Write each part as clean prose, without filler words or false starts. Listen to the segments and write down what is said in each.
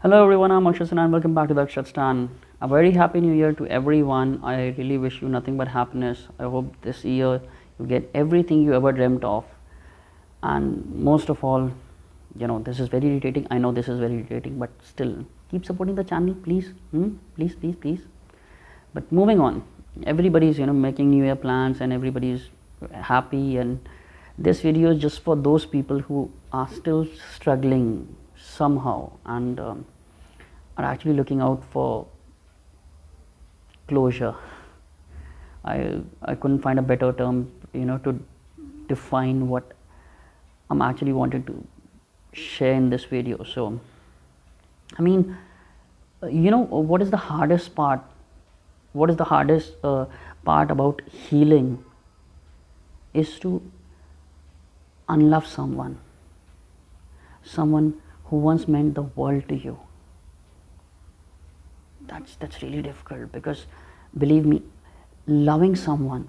Hello everyone, I'm Akshat and welcome back to the Akshat Stan. A very happy new year to everyone. I really wish you nothing but happiness. I hope this year you get everything you ever dreamt of. And most of all, this is very irritating. I know this is very irritating, but still, keep supporting the channel, please. Please, please, please. But moving on, everybody's making new year plans and everybody's happy, and this video is just for those people who are still struggling somehow and are actually looking out for closure. I couldn't find a better term to define what I'm actually wanting to share in this video. So I mean, what is the hardest part? What is the hardest part about healing is to unlove someone who once meant the world to you. That's really difficult, because believe me, unloving someone,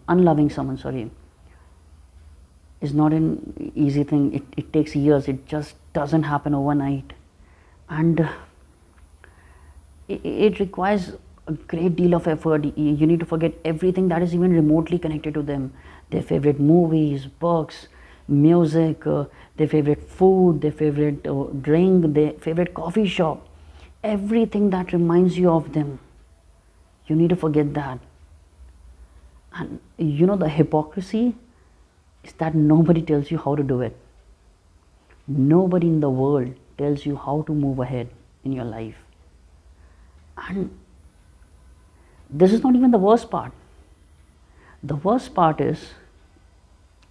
is not an easy thing. It takes years. It just doesn't happen overnight, and it requires a great deal of effort. You need to forget everything that is even remotely connected to them, their favorite movies, books, music, their favorite food, their favorite drink, their favorite coffee shop, everything that reminds you of them. You need to forget that. And the hypocrisy is that nobody tells you how to do it. Nobody in the world tells you how to move ahead in your life. And this is not even the worst part. The worst part is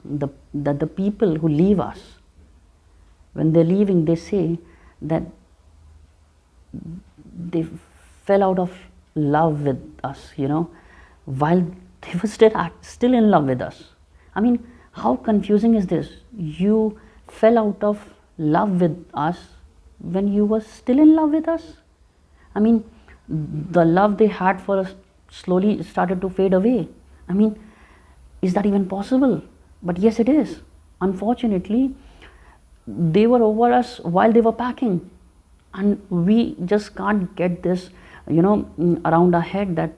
that the people who leave us, when they're leaving, they say that they fell out of love with us, while they were still in love with us. I mean, how confusing is this? You fell out of love with us when you were still in love with us. I mean, the love they had for us slowly started to fade away. I mean, is that even possible? But yes, it is. Unfortunately, they were over us while they were packing, and we just can't get this around our head, that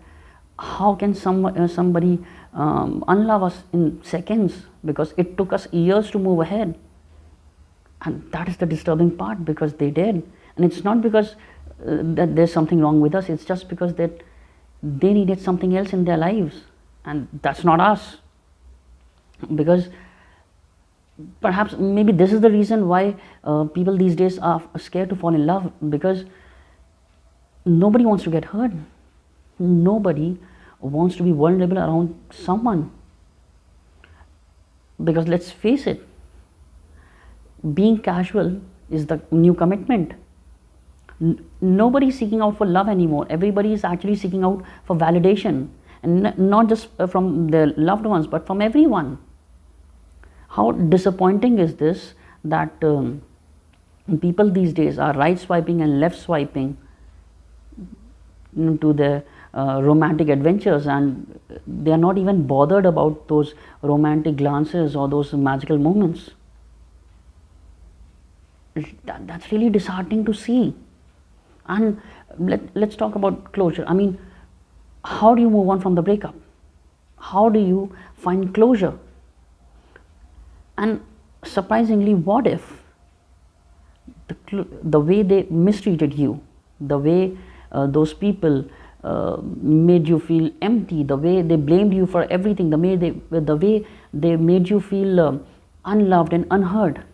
how can somebody unlove us in seconds, because it took us years to move ahead. And that is the disturbing part, because they did. And it's not because that there's something wrong with us. It's just because that they needed something else in their lives, and that's not us. Because perhaps maybe this is the reason why people these days are scared to fall in love, because nobody wants to get hurt. Nobody wants to be vulnerable around someone, because let's face it, being casual is the new commitment. Nobody is seeking out for love anymore. Everybody is actually seeking out for validation, and not just from their loved ones, but from everyone. How disappointing is this, that people these days are right swiping and left swiping to their romantic adventures, and they are not even bothered about those romantic glances or those magical moments. That's really disheartening to see. And let's talk about closure. I mean, how do you move on from the breakup? How do you find closure? And surprisingly, what if the way they mistreated you, the way those people made you feel empty, the way they blamed you for everything, the way they made you feel unloved and unheard,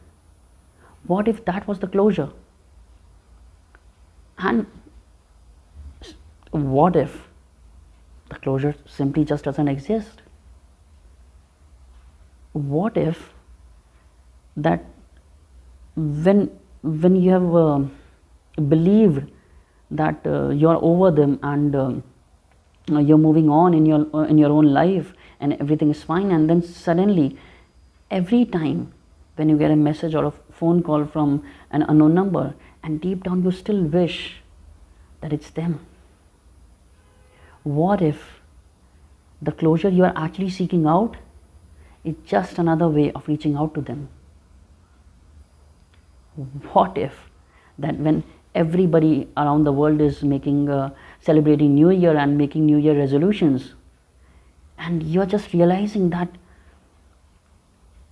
what if that was the closure? And what if the closure simply just doesn't exist? What if that when you have believed that you're over them, and you're moving on in your own life and everything is fine, and then suddenly every time when you get a message or a phone call from an unknown number, and deep down you still wish that it's them? What if the closure you are actually seeking out is just another way of reaching out to them? What if that when everybody around the world is making celebrating New Year and making New Year resolutions, and you're just realizing that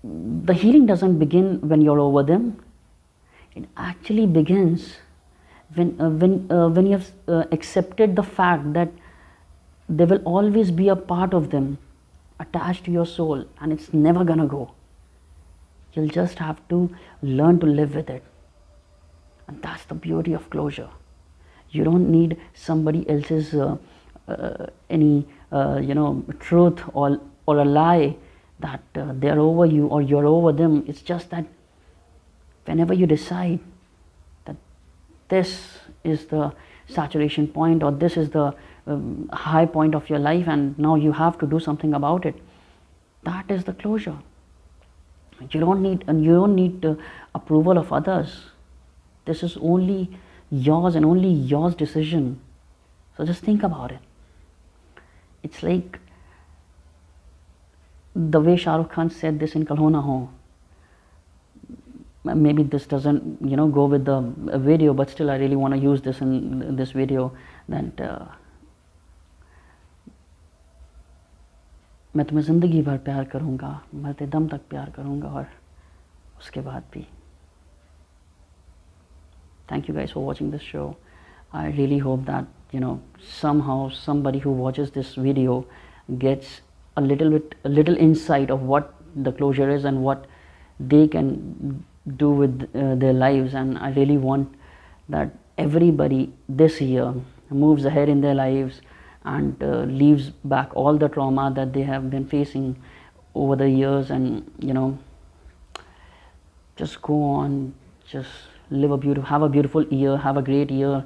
the healing doesn't begin when you're over them. It actually begins when you have accepted the fact that there will always be a part of them attached to your soul, and it's never gonna go. You'll just have to learn to live with it. And that's the beauty of closure. You don't need somebody else's any truth or a lie that they're over you or you're over them. It's just that whenever you decide that this is the saturation point, or this is the high point of your life, and now you have to do something about it, that is the closure. You don't need approval of others. This is only yours and only yours decision. So just think about it. It's like the way Shah Rukh Khan said this in Kal Ho Na Ho. Maybe this doesn't go with the video, but still I really want to use this in this video, that मैं तुम्हें ज़िंदगी भर प्यार करूँगा, मरते दम तक प्यार करूँगा, और उसके बाद भी. Thank you guys for watching this show. I really hope that somehow somebody who watches this video gets a little insight of what the closure is and what they can do with their lives. And I really want that everybody this year moves ahead in their lives and leaves back all the trauma that they have been facing over the years, and just go on, just have a beautiful year, have a great year,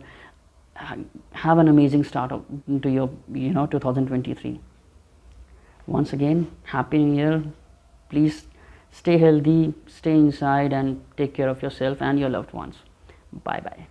have an amazing start to your 2023. Once again, Happy New Year. Please stay healthy, stay inside, and take care of yourself and your loved ones. Bye bye.